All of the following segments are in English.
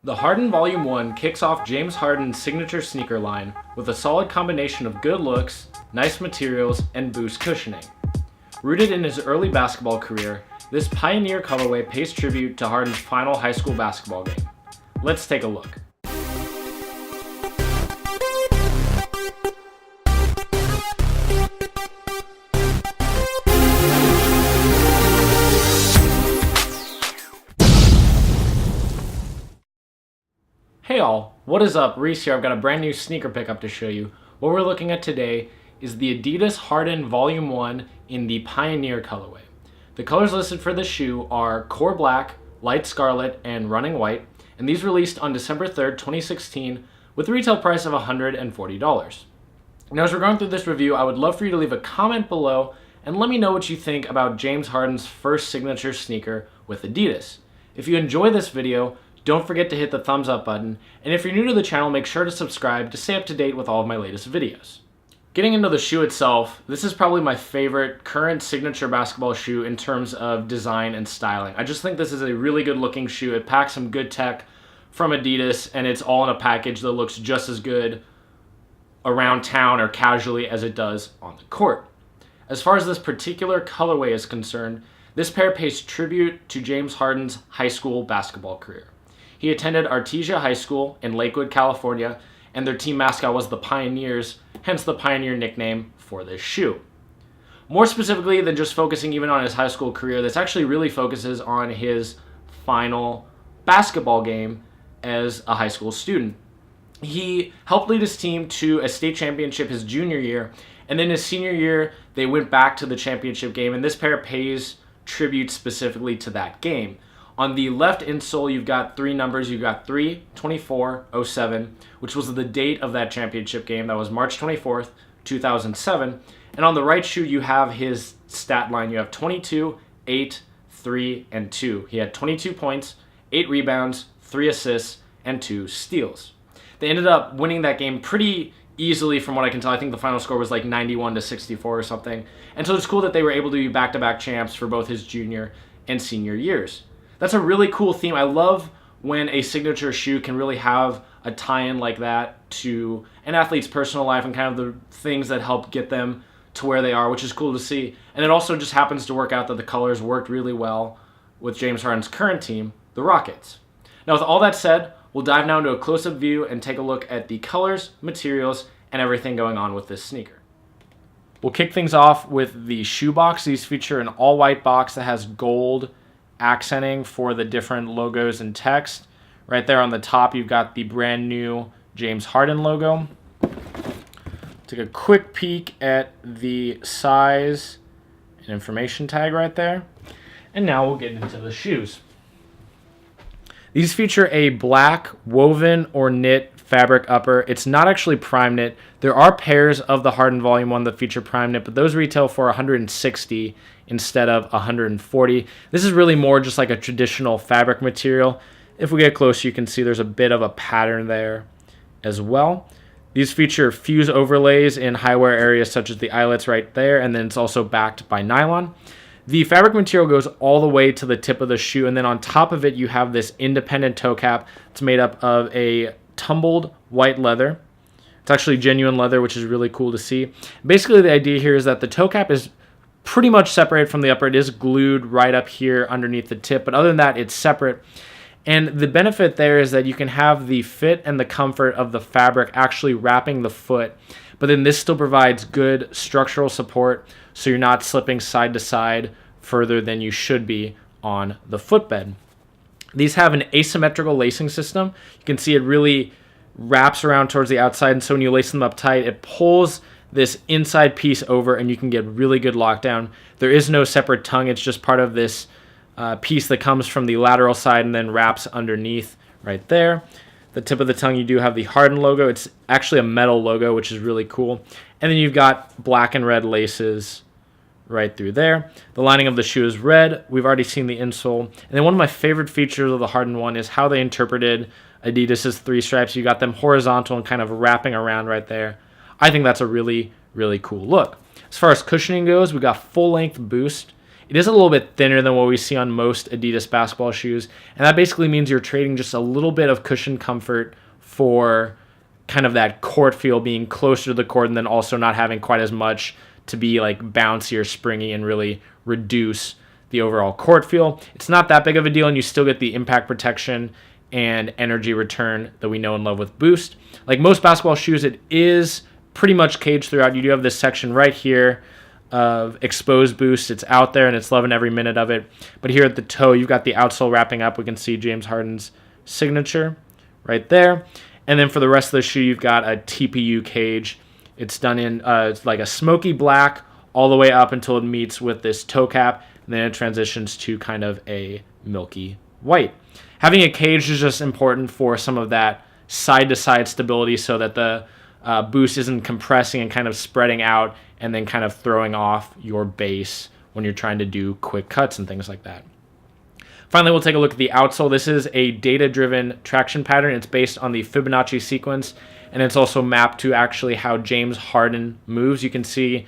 The Harden Volume 1 kicks off James Harden's signature sneaker line with a solid combination of good looks, nice materials, and boost cushioning. Rooted in his early basketball career, this pioneer colorway pays tribute to Harden's final high school basketball game. Let's take a look. Hey all, what is up? Reese here. I've got a brand new sneaker pickup to show you. What we're looking at today is the Adidas Harden Volume 1 in the Pioneer colorway. The colors listed for this shoe are Core Black, Light Scarlet, and Running White, and these released on December 3rd, 2016 with a retail price of $140. Now as we're going through this review, I would love for you to leave a comment below and let me know what you think about James Harden's first signature sneaker with Adidas. If you enjoy this video, don't forget to hit the thumbs up button, and if you're new to the channel, make sure to subscribe to stay up to date with all of my latest videos. Getting into the shoe itself, this is probably my favorite current signature basketball shoe in terms of design and styling. I just think this is a really good looking shoe. It packs some good tech from Adidas, and it's all in a package that looks just as good around town or casually as it does on the court. As far as this particular colorway is concerned, this pair pays tribute to James Harden's high school basketball career. He attended Artesia High School in Lakewood, California, and their team mascot was the Pioneers, hence the Pioneer nickname for this shoe. More specifically than just focusing even on his high school career, this actually really focuses on his final basketball game as a high school student. He helped lead his team to a state championship his junior year, and then his senior year, they went back to the championship game, and this pair pays tribute specifically to that game. On the left insole, you've got three numbers. You've got 3/24/07, which was the date of that championship game. That was March 24th, 2007. And on the right shoe, you have his stat line. You have 22, 8, 3, and 2. He had 22 points, 8 rebounds, 3 assists, and 2 steals. They ended up winning that game pretty easily from what I can tell. I think the final score was like 91-64 or something. And so it's cool that they were able to be back-to-back champs for both his junior and senior years. That's a really cool theme. I love when a signature shoe can really have a tie-in like that to an athlete's personal life and kind of the things that help get them to where they are, which is cool to see. And it also just happens to work out that the colors worked really well with James Harden's current team, the Rockets. Now with all that said, we'll dive now into a close-up view and take a look at the colors, materials, and everything going on with this sneaker. We'll kick things off with the shoe box. These feature an all-white box that has gold accenting for the different logos and text. Right there on the top, you've got the brand new James Harden logo. Take a quick peek at the size and information tag right there. And now we'll get into the shoes. These feature a black woven or knit fabric upper. It's not actually prime knit. There are pairs of the Harden Volume 1 that feature prime knit, but those retail for $160 instead of $140. This is really more just like a traditional fabric material. If we get closer, you can see there's a bit of a pattern there as well. These feature fuse overlays in high wear areas such as the eyelets right there, and then it's also backed by nylon. The fabric material goes all the way to the tip of the shoe, and then on top of it you have this independent toe cap. It's made up of a tumbled white leather. It's actually genuine leather, which is really cool to see. Basically, the idea here is that the toe cap is pretty much separated from the upper. It is glued right up here underneath the tip, but other than that, it's separate. And the benefit there is that you can have the fit and the comfort of the fabric actually wrapping the foot, but then this still provides good structural support so you're not slipping side to side further than you should be on the footbed. These have an asymmetrical lacing system. You can see it really wraps around towards the outside, and so when you lace them up tight, it pulls this inside piece over and you can get really good lockdown. There is no separate tongue. It's just part of this piece that comes from the lateral side and then wraps underneath right there. The tip of the tongue, you do have the Harden logo. It's actually a metal logo, which is really cool. And then you've got black and red laces right through there. The lining of the shoe is red. We've already seen the insole. And then one of my favorite features of the Harden one is how they interpreted Adidas's 3 stripes. You got them horizontal and kind of wrapping around right there. I think that's a really, really cool look. As far as cushioning goes, we got full-length boost it is a little bit thinner than what we see on most Adidas basketball shoes. And that basically means you're trading just a little bit of cushion comfort for kind of that court feel, being closer to the court, and then also not having quite as much to be like bouncy or springy and really reduce the overall court feel. It's not that big of a deal, and you still get the impact protection and energy return that we know and love with Boost. Like most basketball shoes, it is pretty much caged throughout. You do have this section right here of exposed Boost. It's out there and it's loving every minute of it. But here at the toe, you've got the outsole wrapping up. We can see James Harden's signature right there. And then for the rest of the shoe, you've got a TPU cage. It's done in it's like a smoky black all the way up until it meets with this toe cap, and then it transitions to kind of a milky white. Having a cage is just important for some of that side-to-side stability so that the Boost isn't compressing and kind of spreading out and then kind of throwing off your base when you're trying to do quick cuts and things like that. Finally, we'll take a look at the outsole. This is a data-driven traction pattern. It's based on the Fibonacci sequence, and it's also mapped to actually how James Harden moves. You can see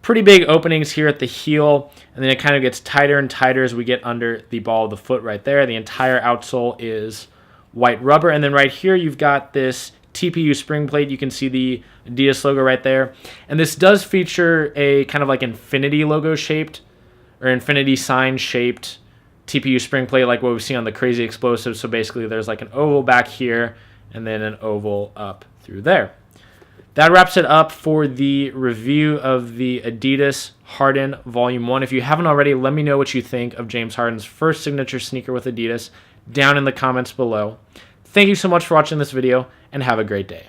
pretty big openings here at the heel, and then it kind of gets tighter and tighter as we get under the ball of the foot right there. The entire outsole is white rubber, and then right here you've got this TPU spring plate. You can see the Adidas logo right there, and this does feature a kind of like infinity logo shaped or infinity sign shaped TPU spring plate like what we've seen on the Crazy Explosive. So basically there's like an oval back here and then an oval up through there. That wraps it up for the review of the Adidas Harden Volume 1. If you haven't already, let me know what you think of James Harden's first signature sneaker with Adidas down in the comments below. Thank you so much for watching this video, and have a great day.